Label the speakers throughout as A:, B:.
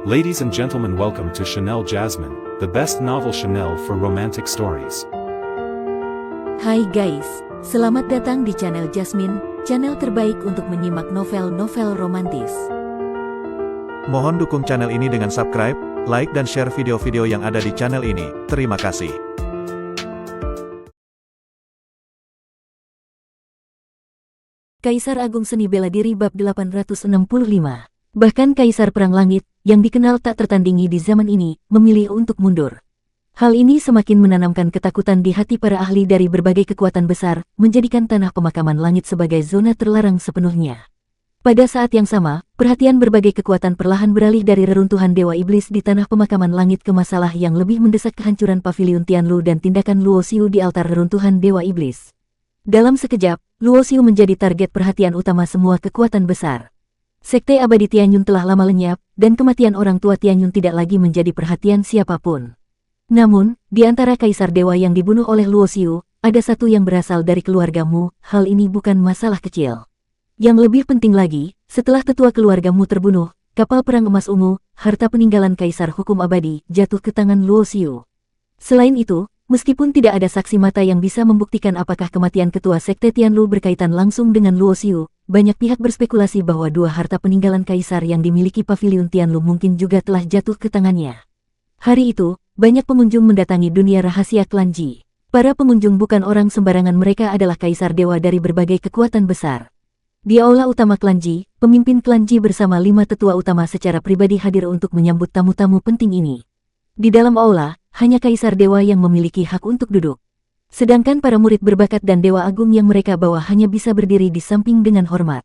A: Ladies and gentlemen, welcome to Chanel Jasmine, the best novel Chanel for romantic stories.
B: Hai guys, selamat datang di channel Jasmine, channel terbaik untuk menyimak novel-novel romantis.
C: Mohon dukung channel ini dengan subscribe, like dan share video-video yang ada di channel ini. Terima kasih.
B: Kaisar Agung Seni Bela Diri bab 865. Bahkan Kaisar Perang Langit, yang dikenal tak tertandingi di zaman ini, memilih untuk mundur. Hal ini semakin menanamkan ketakutan di hati para ahli dari berbagai kekuatan besar, menjadikan tanah pemakaman langit sebagai zona terlarang sepenuhnya. Pada saat yang sama, perhatian berbagai kekuatan perlahan beralih dari reruntuhan Dewa Iblis di tanah pemakaman langit ke masalah yang lebih mendesak, kehancuran Pavilion Tianlu dan tindakan Luo Xiu di altar reruntuhan Dewa Iblis. Dalam sekejap, Luo Xiu menjadi target perhatian utama semua kekuatan besar. Sekte abadi Tianyun telah lama lenyap, dan kematian orang tua Tianyun tidak lagi menjadi perhatian siapapun. Namun, di antara kaisar dewa yang dibunuh oleh Luo Xiu, ada satu yang berasal dari keluargamu. Hal ini bukan masalah kecil. Yang lebih penting lagi, setelah tetua keluargamu terbunuh, kapal perang emas ungu, harta peninggalan kaisar hukum abadi, jatuh ke tangan Luo Xiu. Selain itu, meskipun tidak ada saksi mata yang bisa membuktikan apakah kematian ketua sekte Tianlu berkaitan langsung dengan Luo Xiu, banyak pihak berspekulasi bahwa dua harta peninggalan kaisar yang dimiliki Pavilion Tianlu mungkin juga telah jatuh ke tangannya. Hari itu, banyak pengunjung mendatangi dunia rahasia klan Ji. Para pengunjung bukan orang sembarangan, mereka adalah kaisar dewa dari berbagai kekuatan besar. Di aula utama klan Ji, pemimpin klan Ji bersama 5 tetua utama secara pribadi hadir untuk menyambut tamu-tamu penting ini. Di dalam aula, hanya kaisar dewa yang memiliki hak untuk duduk. Sedangkan para murid berbakat dan dewa agung yang mereka bawa hanya bisa berdiri di samping dengan hormat.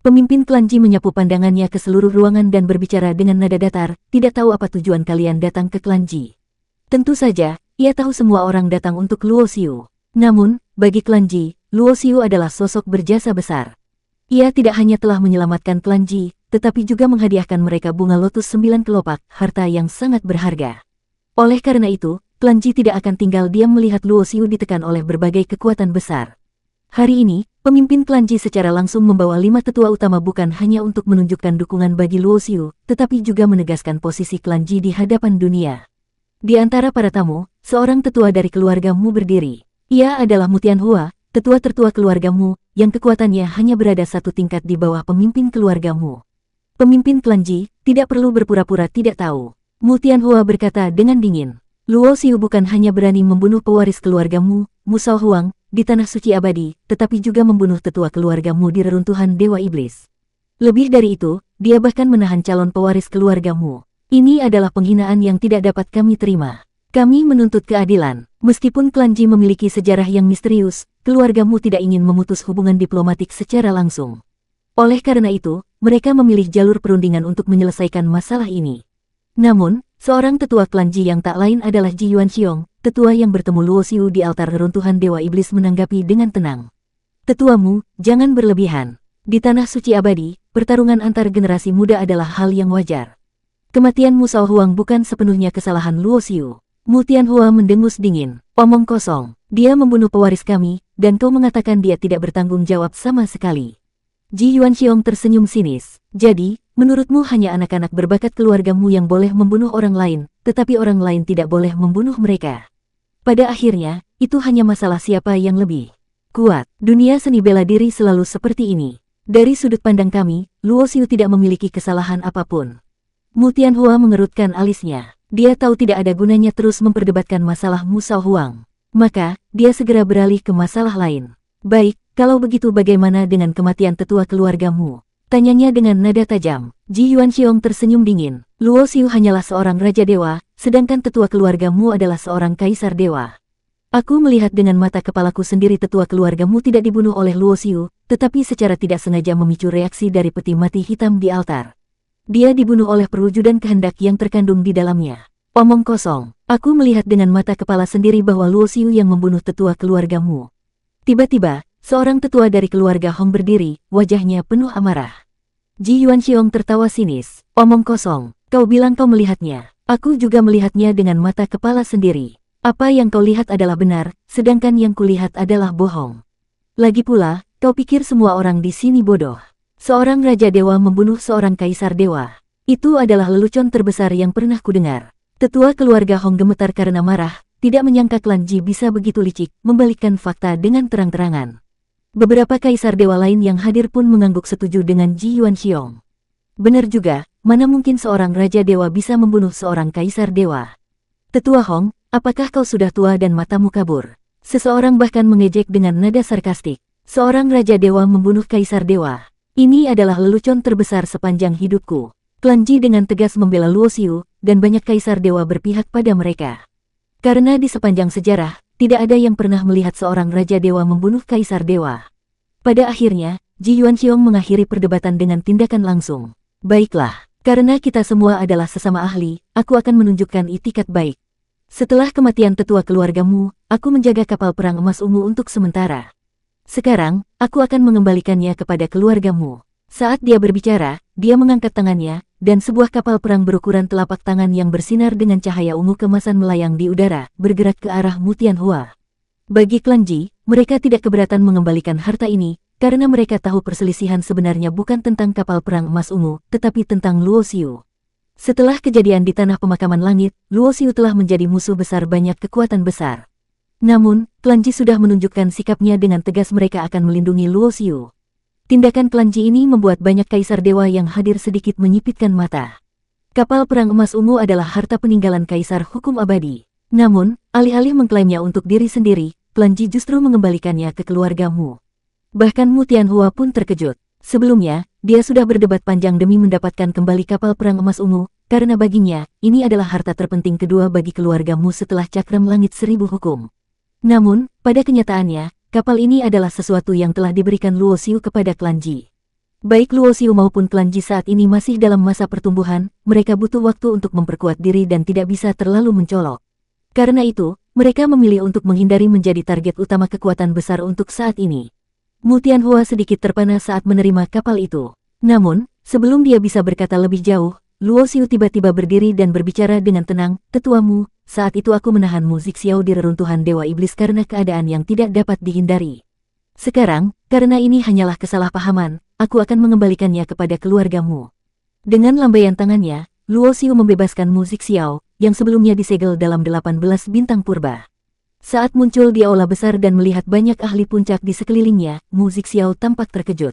B: Pemimpin klan Ji menyapu pandangannya ke seluruh ruangan dan berbicara dengan nada datar, "Tidak tahu apa tujuan kalian datang ke klan Ji?" Tentu saja, ia tahu semua orang datang untuk Luo Xiu. Namun, bagi klan Ji, Luo Xiu adalah sosok berjasa besar. Ia tidak hanya telah menyelamatkan klan Ji, tetapi juga menghadiahkan mereka bunga lotus 9 kelopak, harta yang sangat berharga. Oleh karena itu, klan Ji tidak akan tinggal diam melihat Luo Xiu ditekan oleh berbagai kekuatan besar. Hari ini, pemimpin klan Ji secara langsung membawa 5 tetua utama bukan hanya untuk menunjukkan dukungan bagi Luo Xiu, tetapi juga menegaskan posisi klan Ji di hadapan dunia. Di antara para tamu, seorang tetua dari keluargamu berdiri. Ia adalah Mu Tianhua, tetua tertua keluargamu, yang kekuatannya hanya berada satu tingkat di bawah pemimpin keluargamu. Pemimpin klan Ji tidak perlu berpura-pura tidak tahu. Mu Tianhua berkata dengan dingin. Luo Xiu bukan hanya berani membunuh pewaris keluargamu, Mu Shaohuang, di tanah suci abadi, tetapi juga membunuh tetua keluargamu di reruntuhan Dewa Iblis. Lebih dari itu, dia bahkan menahan calon pewaris keluargamu. Ini adalah penghinaan yang tidak dapat kami terima. Kami menuntut keadilan. Meskipun klan Ji memiliki sejarah yang misterius, keluargamu tidak ingin memutus hubungan diplomatik secara langsung. Oleh karena itu, mereka memilih jalur perundingan untuk menyelesaikan masalah ini. Namun, seorang tetua klan Ji yang tak lain adalah Ji Yuanxiong, tetua yang bertemu Luo Xiu di altar reruntuhan Dewa Iblis, menanggapi dengan tenang. "Tetuamu, jangan berlebihan. Di tanah suci abadi, pertarungan antar generasi muda adalah hal yang wajar. Kematian Mu Shaohuang bukan sepenuhnya kesalahan Luo Xiu." Mu Tianhua mendengus dingin. "Omong kosong. Dia membunuh pewaris kami, dan kau mengatakan dia tidak bertanggung jawab sama sekali." Ji Yuanxiong tersenyum sinis. "Jadi, menurutmu hanya anak-anak berbakat keluargamu yang boleh membunuh orang lain, tetapi orang lain tidak boleh membunuh mereka. Pada akhirnya, itu hanya masalah siapa yang lebih kuat. Dunia seni bela diri selalu seperti ini. Dari sudut pandang kami, Luo Xiu tidak memiliki kesalahan apapun." Mu Tianhua mengerutkan alisnya. Dia tahu tidak ada gunanya terus memperdebatkan masalah Mu Shaohuang. Maka, dia segera beralih ke masalah lain. "Baik, kalau begitu bagaimana dengan kematian tetua keluargamu?" tanyanya dengan nada tajam. Ji Yuanxiong tersenyum dingin. "Luo Xiu hanyalah seorang raja dewa, sedangkan tetua keluargamu adalah seorang kaisar dewa. Aku melihat dengan mata kepalaku sendiri tetua keluargamu tidak dibunuh oleh Luo Xiu, tetapi secara tidak sengaja memicu reaksi dari peti mati hitam di altar. Dia dibunuh oleh perwujudan kehendak yang terkandung di dalamnya." "Omong kosong. Aku melihat dengan mata kepala sendiri bahwa Luo Xiu yang membunuh tetua keluargamu." Tiba-tiba, seorang tetua dari keluarga Hong berdiri, wajahnya penuh amarah. Ji Yuanxiong tertawa sinis. "Omong kosong. Kau bilang kau melihatnya. Aku juga melihatnya dengan mata kepala sendiri. Apa yang kau lihat adalah benar, sedangkan yang kulihat adalah bohong. Lagi pula, kau pikir semua orang di sini bodoh. Seorang raja dewa membunuh seorang kaisar dewa. Itu adalah lelucon terbesar yang pernah kudengar. Tetua keluarga Hong gemetar karena marah, tidak menyangka klan Ji bisa begitu licik, membalikkan fakta dengan terang-terangan. Beberapa kaisar dewa lain yang hadir pun mengangguk setuju dengan Ji Yuanxiong. Benar juga, mana mungkin seorang raja dewa bisa membunuh seorang kaisar dewa. Tetua Hong, apakah kau sudah tua dan matamu kabur? Seseorang bahkan mengejek dengan nada sarkastik. Seorang raja dewa membunuh kaisar dewa. Ini adalah lelucon terbesar sepanjang hidupku. Klan Ji dengan tegas membela Luo Xiu, dan banyak kaisar dewa berpihak pada mereka. Karena di sepanjang sejarah, tidak ada yang pernah melihat seorang raja dewa membunuh kaisar dewa. Pada akhirnya, Ji Yuanxiong mengakhiri perdebatan dengan tindakan langsung. Baiklah, karena kita semua adalah sesama ahli, aku akan menunjukkan itikat baik. Setelah kematian tetua keluargamu, aku menjaga kapal perang emas ungu untuk sementara. Sekarang, aku akan mengembalikannya kepada keluargamu. Saat dia berbicara, dia mengangkat tangannya, dan sebuah kapal perang berukuran telapak tangan yang bersinar dengan cahaya ungu kemasan melayang di udara, bergerak ke arah Mu Tianhua. Bagi klan Ji, mereka tidak keberatan mengembalikan harta ini, karena mereka tahu perselisihan sebenarnya bukan tentang kapal perang emas ungu, tetapi tentang Luo Xiu. Setelah kejadian di Tanah Pemakaman Langit, Luo Xiu telah menjadi musuh besar banyak kekuatan besar. Namun, klan Ji sudah menunjukkan sikapnya dengan tegas mereka akan melindungi Luo Xiu. Tindakan klan Ji ini membuat banyak kaisar dewa yang hadir sedikit menyipitkan mata. Kapal perang emas ungu adalah harta peninggalan kaisar hukum abadi. Namun, alih-alih mengklaimnya untuk diri sendiri, klan Ji justru mengembalikannya ke keluargamu. Bahkan Mu Tianhua pun terkejut. Sebelumnya, dia sudah berdebat panjang demi mendapatkan kembali kapal perang emas ungu, karena baginya, ini adalah harta terpenting kedua bagi keluargamu setelah cakram langit 1000 hukum. Namun, pada kenyataannya, kapal ini adalah sesuatu yang telah diberikan Luo Xiu kepada klan Ji. Baik Luo Xiu maupun klan Ji saat ini masih dalam masa pertumbuhan, mereka butuh waktu untuk memperkuat diri dan tidak bisa terlalu mencolok. Karena itu, mereka memilih untuk menghindari menjadi target utama kekuatan besar untuk saat ini. Mu Tianhua sedikit terpana saat menerima kapal itu. Namun, sebelum dia bisa berkata lebih jauh, Luo Xiu tiba-tiba berdiri dan berbicara dengan tenang, "Tetuamu, saat itu aku menahan Mu Zixiao di reruntuhan Dewa Iblis karena keadaan yang tidak dapat dihindari. Sekarang, karena ini hanyalah kesalahpahaman, aku akan mengembalikannya kepada keluargamu." Dengan lambaian tangannya, Luo Xiu membebaskan Mu Zixiao, yang sebelumnya disegel dalam 18 bintang purba. Saat muncul di aula besar dan melihat banyak ahli puncak di sekelilingnya, Mu Zixiao tampak terkejut.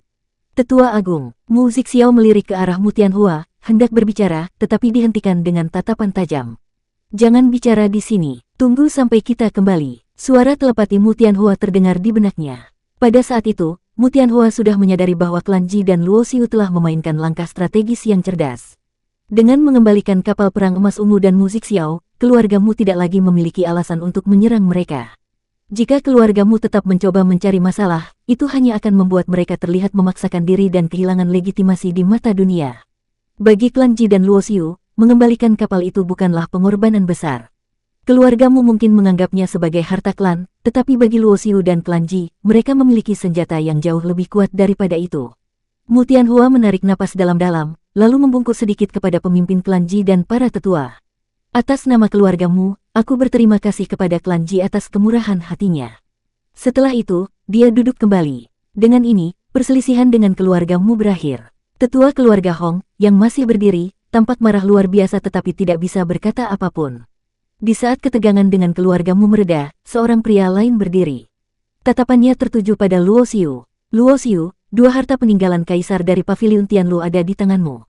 B: "Tetua Agung." Mu Zixiao melirik ke arah Mu Tianhua, hendak berbicara, tetapi dihentikan dengan tatapan tajam. "Jangan bicara di sini, tunggu sampai kita kembali." Suara telepati Mu Tianhua terdengar di benaknya. Pada saat itu, Mu Tianhua sudah menyadari bahwa klan Ji dan Luo Xiu telah memainkan langkah strategis yang cerdas. Dengan mengembalikan kapal perang emas ungu dan Mu Zixiao, keluargamu tidak lagi memiliki alasan untuk menyerang mereka. Jika keluargamu tetap mencoba mencari masalah, itu hanya akan membuat mereka terlihat memaksakan diri dan kehilangan legitimasi di mata dunia. Bagi klan Ji dan Luo Xiu, mengembalikan kapal itu bukanlah pengorbanan besar. Keluargamu mungkin menganggapnya sebagai harta klan, tetapi bagi Luo Xiu dan klan Ji, mereka memiliki senjata yang jauh lebih kuat daripada itu. Mu Tianhua menarik napas dalam-dalam, lalu membungkuk sedikit kepada pemimpin klan Ji dan para tetua. "Atas nama keluargamu, aku berterima kasih kepada klan Ji atas kemurahan hatinya." Setelah itu, dia duduk kembali. Dengan ini, perselisihan dengan keluargamu berakhir. Tetua keluarga Hong, yang masih berdiri, tampak marah luar biasa tetapi tidak bisa berkata apapun. Di saat ketegangan dengan keluargamu mereda, seorang pria lain berdiri. Tatapannya tertuju pada Luo Xiu. "Luo Xiu, 2 harta peninggalan kaisar dari Paviliun Tianlu ada di tanganmu.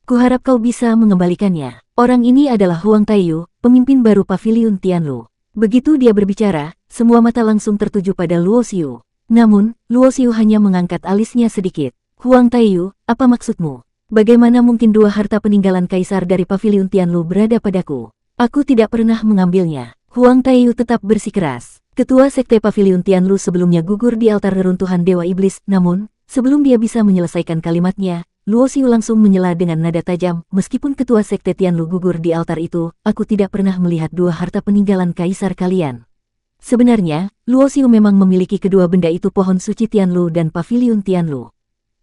B: Kuharap kau bisa mengembalikannya." Orang ini adalah Huang Taiyu, pemimpin baru Paviliun Tianlu. Begitu dia berbicara, semua mata langsung tertuju pada Luo Xiu. Namun, Luo Xiu hanya mengangkat alisnya sedikit. "Huang Taiyu, apa maksudmu? Bagaimana mungkin 2 harta peninggalan kaisar dari Paviliun Tianlu berada padaku? Aku tidak pernah mengambilnya." Huang Taiyu tetap bersikeras. Ketua Sekte Paviliun Tianlu sebelumnya gugur di altar reruntuhan Dewa Iblis, namun, sebelum dia bisa menyelesaikan kalimatnya, Luo Xiu langsung menyela dengan nada tajam, "Meskipun Ketua Sekte Tianlu gugur di altar itu, aku tidak pernah melihat 2 harta peninggalan kaisar kalian." Sebenarnya, Luo Xiu memang memiliki kedua benda itu, pohon suci Tianlu dan Paviliun Tianlu.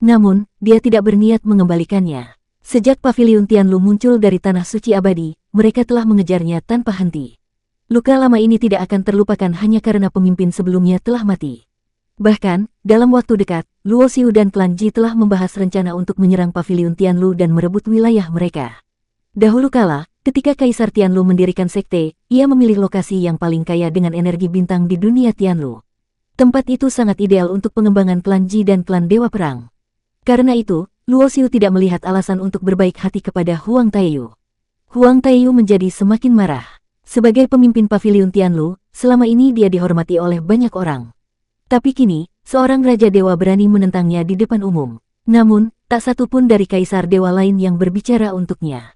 B: Namun, dia tidak berniat mengembalikannya. Sejak Paviliun Tianlu muncul dari tanah suci abadi, mereka telah mengejarnya tanpa henti. Luka lama ini tidak akan terlupakan hanya karena pemimpin sebelumnya telah mati. Bahkan, dalam waktu dekat, Luo Xiu dan klan Ji telah membahas rencana untuk menyerang paviliun Tianlu dan merebut wilayah mereka. Dahulu kala, ketika Kaisar Tianlu mendirikan sekte, ia memilih lokasi yang paling kaya dengan energi bintang di dunia Tianlu. Tempat itu sangat ideal untuk pengembangan klan Ji dan klan Dewa Perang. Karena itu, Luo Xiu tidak melihat alasan untuk berbaik hati kepada Huang Taiyu. Huang Taiyu menjadi semakin marah. Sebagai pemimpin paviliun Tianlu, selama ini dia dihormati oleh banyak orang. Tapi kini, seorang Raja Dewa berani menentangnya di depan umum. Namun, tak satu pun dari Kaisar Dewa lain yang berbicara untuknya.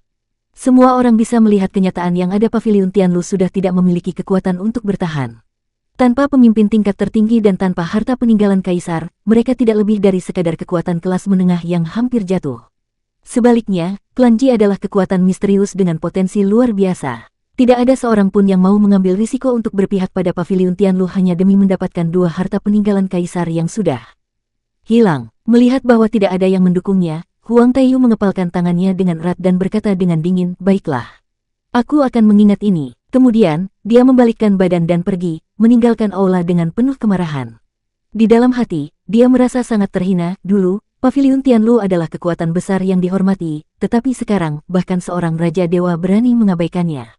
B: Semua orang bisa melihat kenyataan yang ada paviliun Tianlu sudah tidak memiliki kekuatan untuk bertahan. Tanpa pemimpin tingkat tertinggi dan tanpa harta peninggalan Kaisar, mereka tidak lebih dari sekadar kekuatan kelas menengah yang hampir jatuh. Sebaliknya, klan Ji adalah kekuatan misterius dengan potensi luar biasa. Tidak ada seorang pun yang mau mengambil risiko untuk berpihak pada paviliun Tianlu hanya demi mendapatkan dua harta peninggalan Kaisar yang sudah hilang. Melihat bahwa tidak ada yang mendukungnya, Huang Taiyu mengepalkan tangannya dengan erat dan berkata dengan dingin, "Baiklah. Aku akan mengingat ini." Kemudian, dia membalikkan badan dan pergi, meninggalkan aula dengan penuh kemarahan. Di dalam hati, dia merasa sangat terhina. Dulu, paviliun Tianlu adalah kekuatan besar yang dihormati, tetapi sekarang, bahkan seorang Raja Dewa berani mengabaikannya.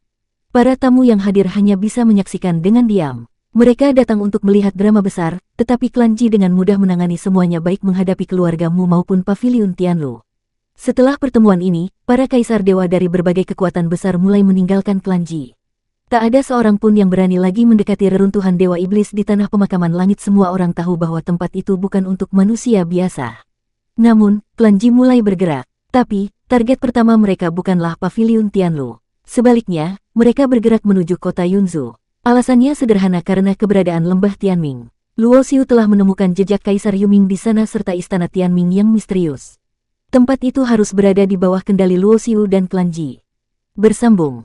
B: Para tamu yang hadir hanya bisa menyaksikan dengan diam. Mereka datang untuk melihat drama besar, tetapi klan Ji dengan mudah menangani semuanya baik menghadapi keluargamu maupun paviliun Tianlu. Setelah pertemuan ini, para kaisar dewa dari berbagai kekuatan besar mulai meninggalkan klan Ji. Tak ada seorang pun yang berani lagi mendekati reruntuhan Dewa Iblis di tanah pemakaman langit. Semua orang tahu bahwa tempat itu bukan untuk manusia biasa. Namun, klan Ji mulai bergerak. Tapi, target pertama mereka bukanlah paviliun Tianlu. Sebaliknya, mereka bergerak menuju kota Yunzhou. Alasannya sederhana karena keberadaan lembah Tianming. Luo Xiu telah menemukan jejak Kaisar Yuming di sana serta istana Tianming yang misterius. Tempat itu harus berada di bawah kendali Luo Xiu dan klan Ji. Bersambung.